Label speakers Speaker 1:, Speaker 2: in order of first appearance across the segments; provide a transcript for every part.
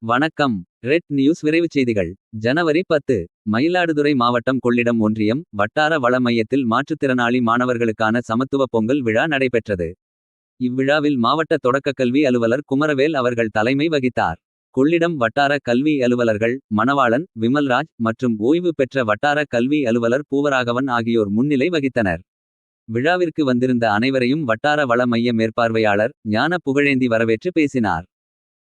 Speaker 1: வணக்கம். Red news விரைவுச் செய்திகள். ஜனவரி 10. மயிலாடுதுறை மாவட்டம் கொள்ளிடம் ஒன்றியம் வட்டார வள மையத்தில் மாற்றுத்திறனாளி மாணவர்களுக்கான சமத்துவ பொங்கல் விழா நடைபெற்றது. இவ்விழாவில் மாவட்ட தொடக்கக் கல்வி அலுவலர் குமரவேல் அவர்கள் தலைமை வகித்தார். கொள்ளிடம் வட்டார கல்வி அலுவலர்கள் மணவாளன், விமல்ராஜ் மற்றும் ஓய்வு பெற்ற வட்டார கல்வி அலுவலர் பூவராகவன் ஆகியோர் முன்னிலை வகித்தனர். விழாவிற்கு வந்திருந்த அனைவரையும் வட்டார வள மைய மேற்பார்வையாளர் ஞான புகழேந்தி வரவேற்று பேசினார்.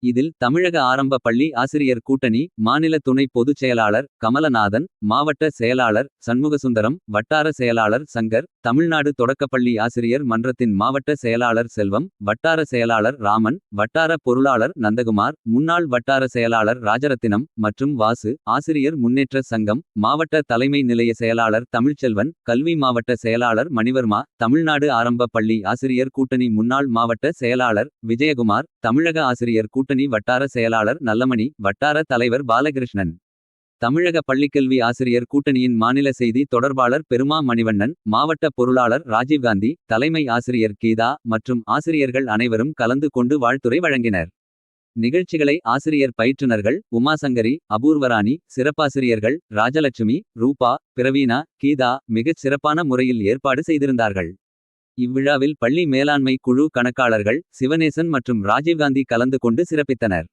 Speaker 1: இதில் தமிழக ஆரம்ப பள்ளி ஆசிரியர் கூட்டணி மாநில துணை பொதுச் செயலாளர் கமலநாதன், மாவட்ட செயலாளர் சண்முகசுந்தரம், வட்டார செயலாளர் சங்கர், தமிழ்நாடு தொடக்கப்பள்ளி ஆசிரியர் மன்றத்தின் மாவட்ட செயலாளர் செல்வம், வட்டார செயலாளர் ராமன், வட்டார பொருளாளர் நந்தகுமார், முன்னாள் வட்டார செயலாளர் ராஜரத்தினம் மற்றும் வாசு, ஆசிரியர் முன்னேற்ற சங்கம் மாவட்ட தலைமை நிலைய செயலாளர் தமிழ்ச்செல்வன், கல்வி மாவட்ட செயலாளர் மணிவர்மா, தமிழ்நாடு ஆரம்ப பள்ளி ஆசிரியர் கூட்டணி முன்னாள் மாவட்ட செயலாளர் விஜயகுமார், தமிழக ஆசிரியர் கூட்டணி வட்டார செயலாளர் நல்லமணி, வட்டார தலைவர் பாலகிருஷ்ணன், தமிழக பள்ளிக்கல்வி ஆசிரியர் கூட்டணியின் மாநில செய்தி தொடர்பாளர் பெருமா மணிவண்ணன், மாவட்ட பொருளாளர் ராஜீவ்காந்தி, தலைமை ஆசிரியர் கீதா மற்றும் ஆசிரியர்கள் அனைவரும் கலந்து கொண்டு வாழ்த்துரை வழங்கினர். நிகழ்ச்சிகளை ஆசிரியர் பயிற்றுனர்கள் உமாசங்கரி, அபூர்வராணி, சிறப்பாசிரியர்கள் ராஜலட்சுமி, ரூபா, பிரவீனா, கீதா மிகச் சிறப்பான முறையில் ஏற்பாடு செய்திருந்தார்கள். இவ்விழாவில் பள்ளி மேலாண்மை குழு கணக்காளர்கள் சிவனேசன் மற்றும் ராஜீவ்காந்தி கலந்து கொண்டு சிறப்பித்தனர்.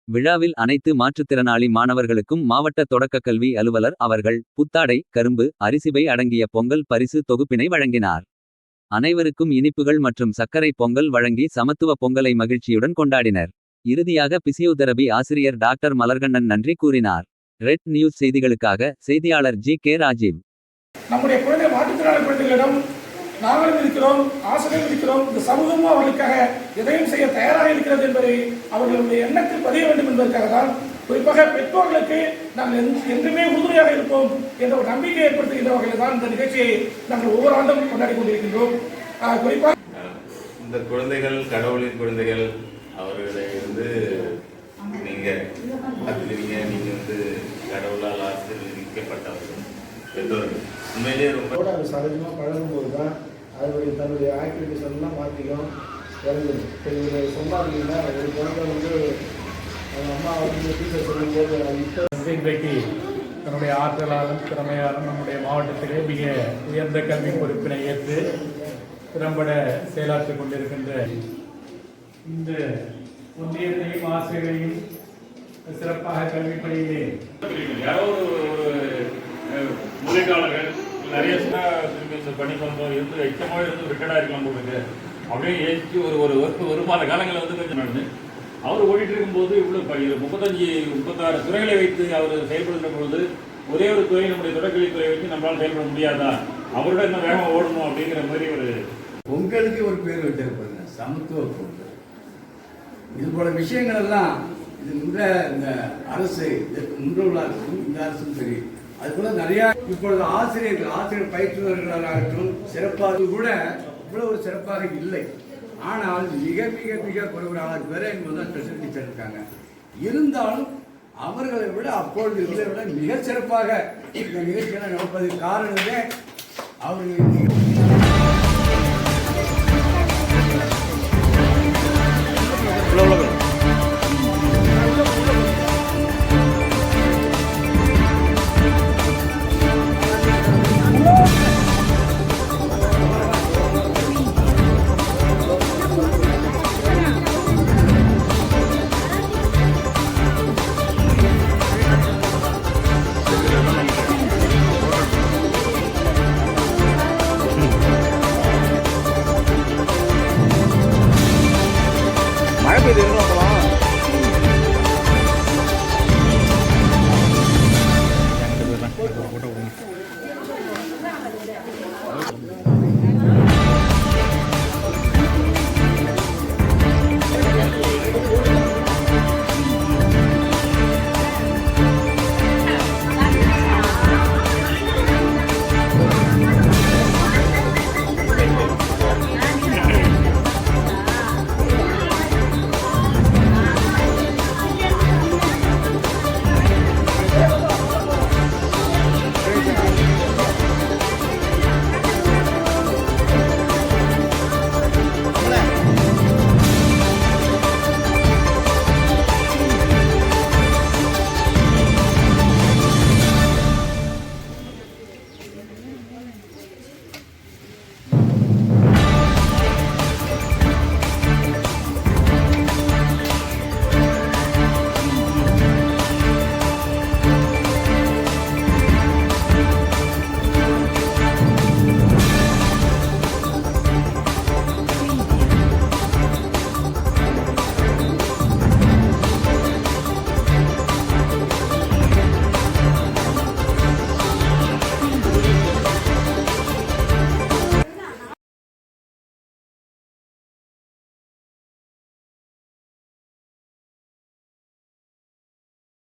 Speaker 1: விழாவில் அனைத்து மாற்றுத்திறனாளி மாணவர்களுக்கும் மாவட்ட தொடக்கக் கல்வி அலுவலர் அவர்கள் புத்தாடை, கரும்பு, அரிசிபை அடங்கிய பொங்கல் பரிசு தொகுப்பினை வழங்கினார். அனைவருக்கும் இனிப்புகள் மற்றும் சர்க்கரை பொங்கல் வழங்கி சமத்துவ பொங்கலை மகிழ்ச்சியுடன் கொண்டாடினர். இறுதியாக பிசியோதெரபி ஆசிரியர் டாக்டர் மலர்கண்ணன் நன்றி கூறினார். ரெட் நியூஸ் செய்திகளுக்காக செய்தியாளர் ஜி.கே. ராஜீவ்.
Speaker 2: நம்முடைய குழந்தை மாற்றுத்திறனாளி குழந்தைகளிடம் நாங்களும் இருக்கிறோம், ஆசிரியர்கள் இருக்கிறோம். இந்த சமூகமும் அவர்களுக்காக எதையும் செய்ய தயாராக இருக்கிறது என்பதை அவர்களுடைய எண்ணத்தில் பதிய வேண்டும் என்பதற்காக தான், குறிப்பாக பெற்றோர்களுக்கு நாங்கள் என்றுமே உறுதுணையாக இருப்போம் என்ற ஒரு நம்பிக்கை ஏற்படுத்துகின்ற வகையில் தான் இந்த நிகழ்ச்சியை நாங்கள் ஒவ்வொரு ஆண்டும் கொண்டாடி கொண்டிருக்கின்றோம். குறிப்பாக
Speaker 3: இந்த குழந்தைகள் கடவுளின் குழந்தைகள், அவர்களை நீங்கள் பார்த்துக்கிறீங்க. நீங்கள் கடவுளால் ஆசீர்வதிக்கப்பட்டவர்கள் பெற்றோர்கள். உண்மையிலேயே ரொம்ப
Speaker 4: சகஜமாக பழகும்போது தான் அதனுடைய தன்னுடைய ஆக்டிவிட்டிஸ் எல்லாம் மாற்றிக்கும் இறங்குது. இவங்க சொன்னாங்கன்னா ஒரு குழந்தை அவங்க அம்மா டீச்சர் சொல்லும்போது
Speaker 5: இன்றைக்கு தன்னுடைய ஆற்றலாலும் திறமையாலும் நம்முடைய மாவட்டத்திலே மிக உயர்ந்த கல்வி பொறுப்பினை ஏற்று திறம்பட செயலாற்றிக் கொண்டிருக்கின்ற இந்த ஒன்றியத்தையும் ஆசிரியரையும் சிறப்பாக கல்வி பணியிலே
Speaker 6: முதலீட்டாளர்கள் நிறைய பண்ணிட்டு வந்தோம் எச்சமாக ரிட்டர்டாக இருக்கலாம் போட்டு அப்படியே ஏற்றி ஒரு மாத காலங்களில் கொஞ்சம் நடந்து அவர் ஓடிட்டு இருக்கும்போது இவ்வளோ 36 துறைகளை வைத்து அவர் செயல்படுகின்ற பொழுது ஒரே ஒரு துறை நம்முடைய தொடக்கல்வித்துறை வச்சு நம்மளால் செயல்பட முடியாதா, அவரோட இன்னும் வேகமாக ஓடணும் அப்படிங்கிற மாதிரி ஒரு
Speaker 7: பொங்கலுக்கு ஒரு பேர் வச்சிருப்பாங்க சமத்துவ பொங்கல். இது போல விஷயங்கள் எல்லாம் இந்த அரசு முன்பு உள்ள அரசும் இந்த அரசும் சரி, அதுபோல நிறைய இப்பொழுது ஆசிரியர் பயிற்றுநர்களாகட்டும் சிறப்பாக கூட இவ்வளவு ஒரு சிறப்பாக இல்லை. ஆனால் மிக மிக மிக ஒரு 6 பேரை தான் ஸ்பெஷல் டீச்சர் இருக்காங்க. இருந்தாலும் அவர்களை விட அப்பொழுது இவர்களை விட மிக சிறப்பாக இந்த நிகழ்ச்சிகளை நடப்பதற்கு காரணமே அவர்கள்